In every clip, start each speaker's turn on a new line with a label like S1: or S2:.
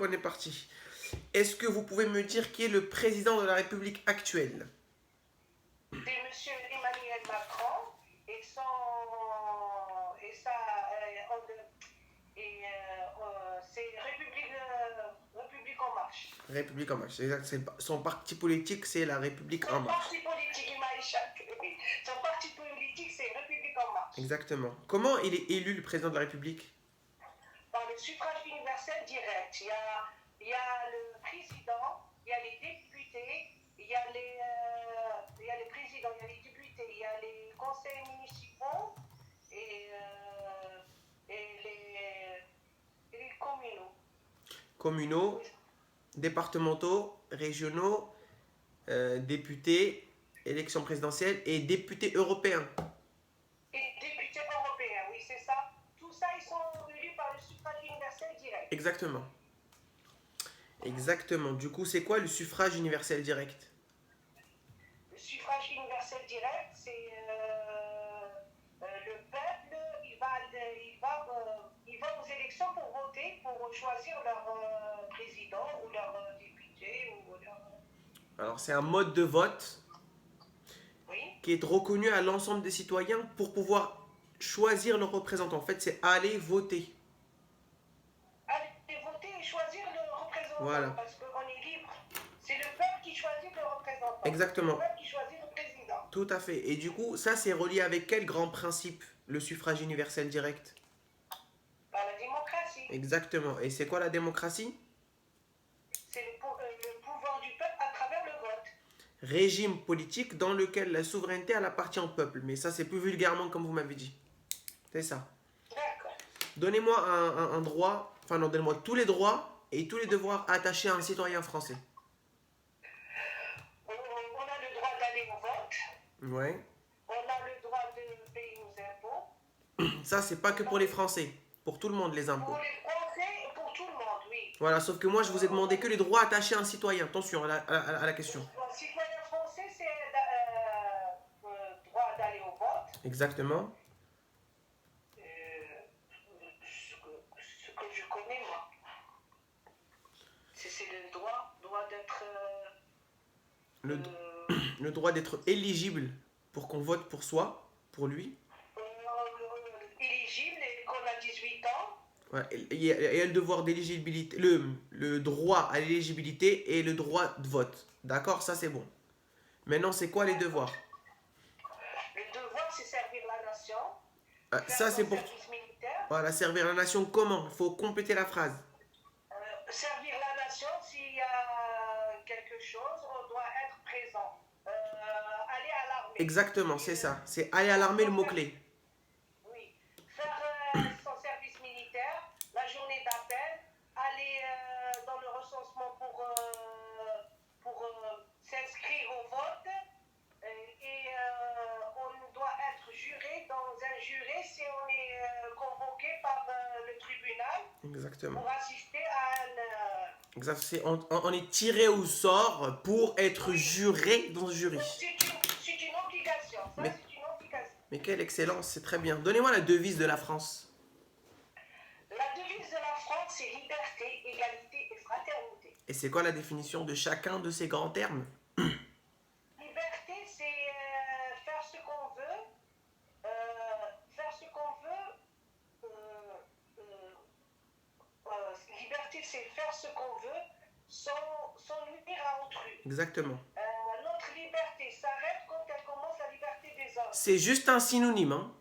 S1: on est parti. Est-ce que vous pouvez me dire qui est le président de la République actuelle?
S2: C'est M. Emmanuel Macron et son et sa c'est République en marche.
S1: République en marche, exact. Son parti politique, c'est la République en
S2: Son
S1: marche.
S2: parti politique, il m'a échappé. Son parti politique, c'est République en marche.
S1: Exactement. Comment il est élu, le président de la République?
S2: Par le suffrage universel direct. Il y a le président, il y a les députés, il y a les présidents, il y a les députés, il y a les conseils municipaux et les communaux.
S1: Communaux, départementaux, régionaux, députés, élections présidentielles et députés européens.
S2: Et députés européens, oui, c'est ça. Tout ça, ils sont élus par le suffrage universel direct.
S1: Exactement. Exactement. Du coup, c'est quoi le suffrage universel direct?
S2: Le suffrage universel direct, c'est le peuple, il va aux élections pour voter, pour choisir leur président ou leur député.
S1: Alors, c'est un mode de vote
S2: Oui.
S1: qui est reconnu à l'ensemble des citoyens pour pouvoir choisir leurs représentants. En fait, c'est aller voter.
S2: Aller voter et choisir le représentant.
S1: Voilà.
S2: Parce qu'on est libre. C'est le peuple qui choisit le représentant.
S1: Exactement.
S2: C'est le peuple qui choisit le président.
S1: Tout à fait. Et du coup, ça, c'est relié avec quel grand principe, le suffrage universel direct?
S2: Par la démocratie.
S1: Exactement. Et c'est quoi la démocratie?
S2: C'est le pouvoir du peuple à travers le vote.
S1: Régime politique dans lequel la souveraineté elle appartient au peuple. Mais ça, c'est plus vulgairement comme vous m'avez dit. C'est ça.
S2: D'accord.
S1: Donnez-moi un droit, enfin non, donnez-moi tous les droits et tous les devoirs attachés à un citoyen français.
S2: On a le droit d'aller au vote.
S1: Ouais.
S2: On a le droit de payer nos impôts.
S1: Ça, c'est pas que pour les Français. Pour tout le monde, les impôts.
S2: Pour les Français et pour tout le monde, oui.
S1: Voilà, sauf que moi, je vous ai demandé que les droits attachés à un citoyen. Attention à la question.
S2: Le citoyen français, c'est droit d'aller au vote.
S1: Exactement.
S2: Ce que je connais, moi, c'est le droit d'être...
S1: Le droit d'être éligible pour qu'on vote pour soi, pour lui.
S2: éligible et qu'on a 18 ans.
S1: Ouais, et il y a le devoir d'éligibilité, le droit à l'éligibilité et le droit de vote. D'accord, ça c'est bon. Maintenant, c'est quoi les devoirs?
S2: Le devoir, c'est servir la nation.
S1: Ça c'est pour...
S2: service militaire.
S1: Voilà, servir la nation comment? Il faut compléter la phrase.
S2: Servir la nation, s'il y a quelque chose, on doit être présent. Aller à l'armée.
S1: Exactement, c'est ça. C'est aller à l'armée, le mot-clé.
S2: Oui. Faire son service militaire, la journée d'appel, aller dans le recensement pour s'inscrire au vote. Et on doit être juré dans un juré si on est convoqué par le tribunal.
S1: Exactement.
S2: Pour assister à un...
S1: Exact. On est tiré au sort pour être juré dans un jury.
S2: C'est une obligation. Ça,
S1: Mais-
S2: c'est une obligation.
S1: Mais quelle excellence, c'est très bien. Donnez-moi la devise de la France.
S2: La devise de la France, c'est liberté, égalité et fraternité.
S1: Et c'est quoi la définition de chacun de ces grands termes?
S2: Liberté, c'est faire ce qu'on veut. Faire ce qu'on veut. Liberté, c'est faire ce qu'on veut sans nuire à autrui.
S1: Exactement.
S2: Notre liberté s'arrête quand elle commence la liberté des autres.
S1: C'est juste un synonyme. Hein.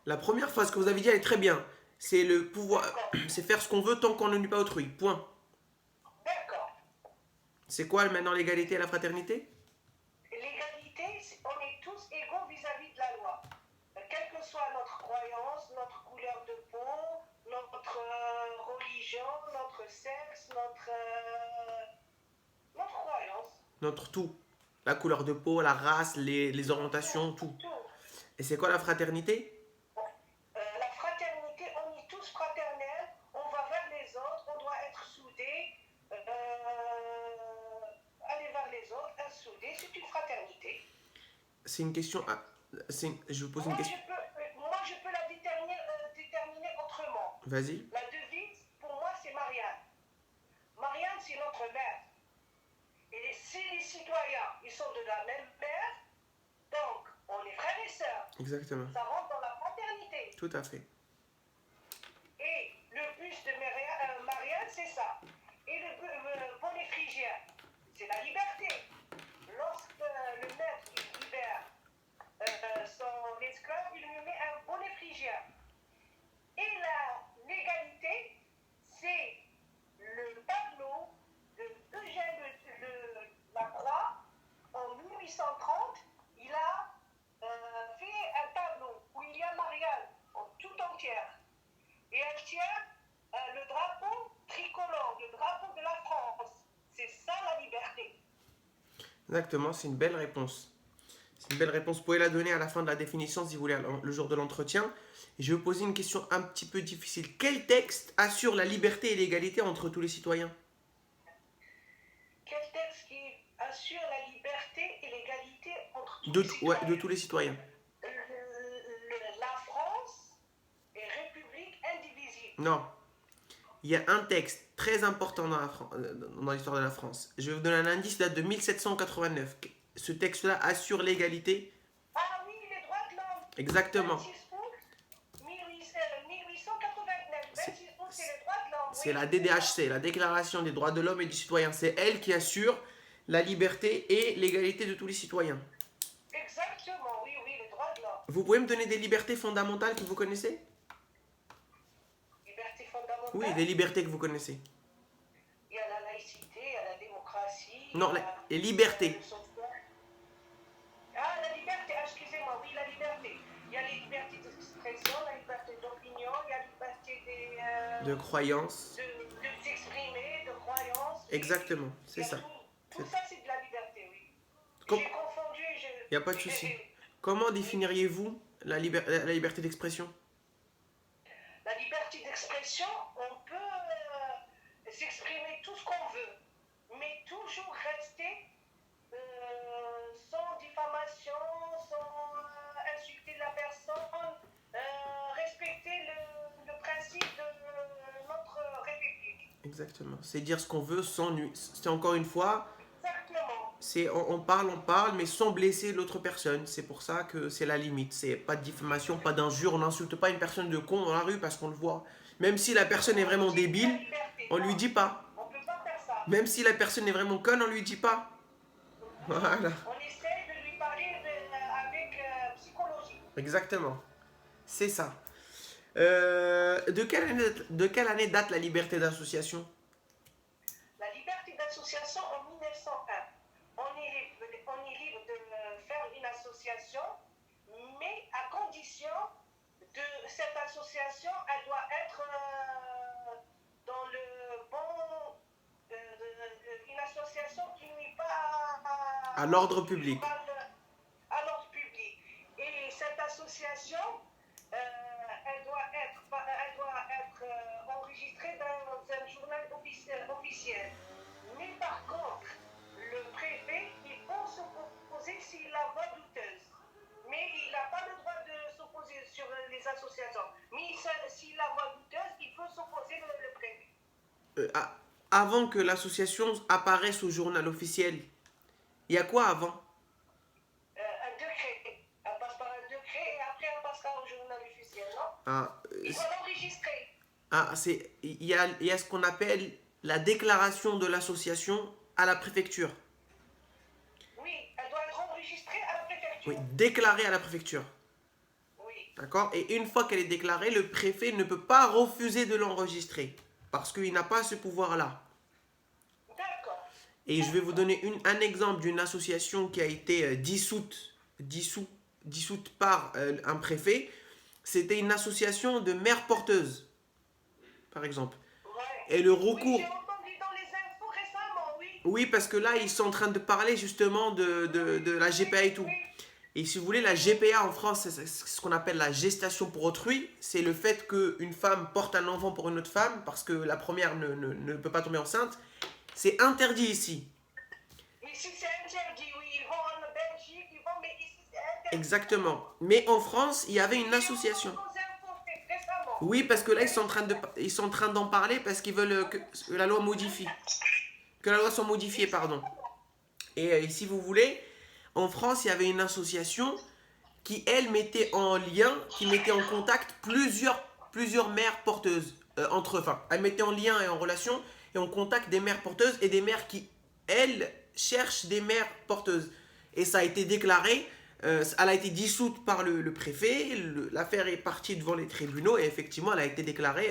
S1: La première phrase que vous avez dit, elle est très bien. C'est le pouvoir, c'est faire ce qu'on veut tant qu'on ne nuit pas autrui. Point.
S2: D'accord.
S1: C'est quoi maintenant l'égalité et la fraternité?
S2: L'égalité, on est tous égaux vis-à-vis de la loi. Quelle que soit notre croyance, notre couleur de peau, notre religion, notre sexe, notre croyance.
S1: Notre tout. La couleur de peau, la race, les orientations, tout. Et c'est quoi la fraternité?
S2: La fraternité, on est tous fraternels, on va vers les autres, on doit être soudés, aller vers les autres, être soudés, c'est une fraternité.
S1: C'est une question... je vous pose une question.
S2: Moi, je peux la déterminer autrement.
S1: Vas-y.
S2: La devise, pour moi, c'est Marianne. notre mère. Et si les citoyens, ils sont de la même mère, donc on est frères et sœurs.
S1: Exactement.
S2: Ça rentre dans la fraternité.
S1: Tout à fait.
S2: Et le buste de Marianne, c'est ça. Et le bonnet phrygien, c'est la liberté. Lorsque le maître il libère son esclave, il lui met un bonnet phrygien. Et l'égalité, c'est le tableau de Eugène Lacroix en 1830. Il a fait un tableau où il y a Marianne en tout entière. Et elle tient le drapeau tricolore, le drapeau de la France. C'est ça la liberté.
S1: Exactement, c'est une belle réponse. C'est une belle réponse. Vous pouvez la donner à la fin de la définition si vous voulez, le jour de l'entretien. Et je vais vous poser une question un petit peu difficile. Quel texte assure la liberté et l'égalité entre tous les citoyens?
S2: Quel texte qui assure la liberté et l'égalité entre tous les citoyens?
S1: Ouais, de tous les citoyens.
S2: La France est république indivisible.
S1: Non. Il y a un texte très important dans l'histoire de la France. Je vais vous donner un indice, date de 1789. Ce texte-là assure l'égalité.
S2: Ah oui, les droits de l'homme.
S1: Exactement.
S2: 26 août 1889. 26 août, c'est les droits de l'homme.
S1: C'est la DDHC, la Déclaration des droits de l'homme et du citoyen. C'est elle qui assure la liberté et l'égalité de tous les citoyens.
S2: Exactement, oui, les droits de l'homme.
S1: Vous pouvez me donner des libertés fondamentales que vous connaissez?
S2: Liberté fondamentale.
S1: Oui, des libertés que vous connaissez.
S2: Il y a la laïcité, il y a la démocratie.
S1: Non, les libertés.
S2: Ah, la liberté, excusez-moi, oui, la liberté. Il y a les libertés d'expression, la liberté d'opinion, il y a la liberté
S1: de croyance.
S2: De s'exprimer, de croyance.
S1: Exactement, c'est ça.
S2: Tout ça, c'est de la liberté, oui. J'ai confondu.
S1: Il n'y a pas de souci. Comment définiriez-vous la liberté d'expression?
S2: La liberté d'expression, on peut s'exprimer tout ce qu'on veut, mais toujours rester sans diffamation, sans insulter la personne, respecter le principe de notre République.
S1: Exactement. C'est dire ce qu'on veut sans nuire. C'est encore une fois.
S2: Exactement.
S1: On parle, mais sans blesser l'autre personne. C'est pour ça que c'est la limite. C'est pas de diffamation, pas d'injure. On n'insulte pas une personne de con dans la rue parce qu'on le voit. Même si la personne est vraiment débile, on lui dit pas.
S2: On peut pas faire ça.
S1: Même si la personne est vraiment conne, on lui dit pas. Voilà.
S2: On essaie de lui parler avec psychologie.
S1: Exactement. C'est ça. De quelle année date la liberté d'association?
S2: La liberté d'association en 1901. On est libre de faire une association, mais à condition de cette association, elle doit être dans le bon... une association qui n'est pas...
S1: à l'ordre public.
S2: À l'ordre public. Et cette association, elle doit être enregistrée dans un journal officiel. Mais par contre, le préfet, il peut s'opposer s'il a voix douteuse. Mais il n'a pas le droit de s'opposer sur les associations. Mais s'il a voix douteuse, il peut s'opposer le préfet.
S1: Avant que l'association apparaisse au journal officiel, il y a quoi avant?
S2: Un décret. Elle passe par un décret et après elle passera au journal officiel, non? Il faut l'enregistrer.
S1: Il y a ce qu'on appelle la déclaration de l'association à la préfecture.
S2: Oui, elle doit être enregistrée à la préfecture.
S1: Oui, déclarée à la préfecture.
S2: Oui.
S1: D'accord? Et une fois qu'elle est déclarée, le préfet ne peut pas refuser de l'enregistrer. Parce qu'il n'a pas ce pouvoir-là.
S2: D'accord.
S1: Et je vais vous donner un exemple d'une association qui a été dissoute par un préfet. C'était une association de mères porteuses, par exemple.
S2: Ouais.
S1: Et le recours...
S2: Oui, j'ai entendu dans les infos récemment, oui.
S1: Oui, parce que là, ils sont en train de parler justement de la GPA et tout.
S2: Oui.
S1: Et si vous voulez, la GPA en France, c'est ce qu'on appelle la gestation pour autrui. C'est le fait qu'une femme porte un enfant pour une autre femme parce que la première ne peut pas tomber enceinte. C'est interdit ici.
S2: Ici, c'est interdit, oui. Ils vont en Belgique, mais ici, c'est interdit.
S1: Exactement. Mais en France, il y avait une association. Oui, parce que là, ils sont en train d'en parler parce qu'ils veulent que la loi modifie. Que la loi soit modifiée, pardon. Et si vous voulez, en France, il y avait une association qui, elle, mettait en lien, qui mettait en contact plusieurs mères porteuses entre eux. Enfin, elle mettait en lien et en relation et en contact des mères porteuses et des mères qui, elles, cherchent des mères porteuses. Et ça a été déclaré, elle a été dissoute par le préfet, l'affaire est partie devant les tribunaux et effectivement, elle a été déclarée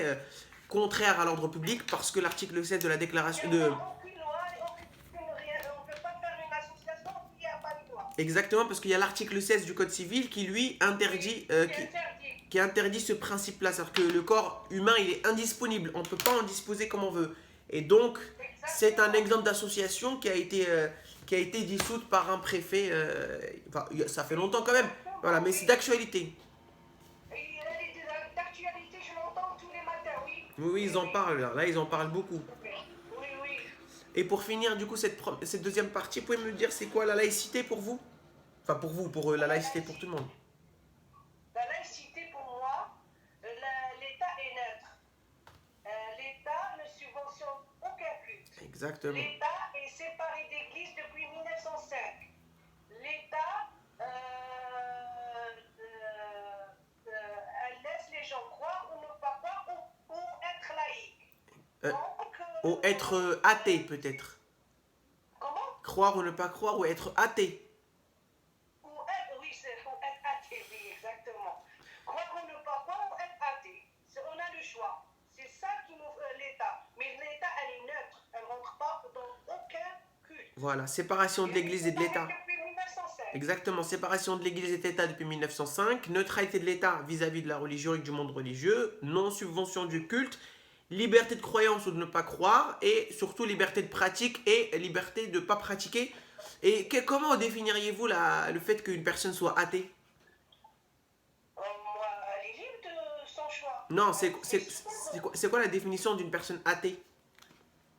S1: contraire à l'ordre public parce que l'article 16 de la déclaration
S2: Il n'y
S1: de...
S2: a aucune loi, aucune rien. On ne peut pas faire une association s'il n'y a pas de loi.
S1: Exactement, parce qu'il y a l'article 16 du Code civil qui, lui, interdit,
S2: C'est interdit.
S1: qui interdit ce principe-là. C'est-à-dire que le corps humain, il est indisponible. On ne peut pas en disposer comme on veut. Et donc, c'est un exemple d'association qui a été dissoute par un préfet. Enfin, ça fait longtemps quand même. Voilà, mais c'est d'actualité.
S2: Et d'actualité, je l'entends tous les matins, oui.
S1: Oui, ils en parlent. Là, ils en parlent beaucoup.
S2: Oui, oui.
S1: Et pour finir, du coup, cette deuxième partie, vous pouvez me dire c'est quoi la laïcité pour vous? Enfin, pour vous, pour la laïcité pour tout le monde.
S2: La laïcité, pour moi, l'État est neutre. L'État ne subventionne aucun culte.
S1: Exactement.
S2: L'État est séparé d'Église depuis 1905. L'État, elle laisse les gens croire ou ne pas croire ou être laïque.
S1: Ou être athée, peut-être.
S2: Comment?
S1: Croire ou ne pas croire, ou être athée.
S2: Oui, c'est faut être athée, oui, exactement. Croire ou ne pas croire ou être athée. On a le choix. C'est ça qui nous l'État. Mais l'État, elle est neutre. Elle ne rentre pas dans aucun culte.
S1: Voilà, séparation de l'Église et de l'État.
S2: Depuis 1905.
S1: Exactement, séparation de l'Église et de l'État depuis 1905, neutralité de l'État vis-à-vis de la religion et du monde religieux, non-subvention du culte, liberté de croyance ou de ne pas croire, et surtout liberté de pratique et liberté de ne pas pratiquer. Et comment définiriez-vous le fait qu'une personne soit athée?
S2: Moi, elle est libre de son choix.
S1: Non, c'est quoi la définition d'une personne athée?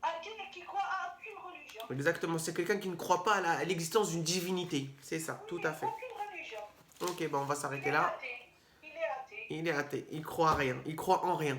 S2: Athée qui croit à aucune religion.
S1: Exactement, c'est quelqu'un qui ne croit pas à l'existence d'une divinité. C'est ça, tout à fait.
S2: Aucune religion.
S1: Ok, bon, on va s'arrêter
S2: Il est
S1: là.
S2: athée. Il est athée.
S1: Il est athée, il croit à rien, il croit en rien.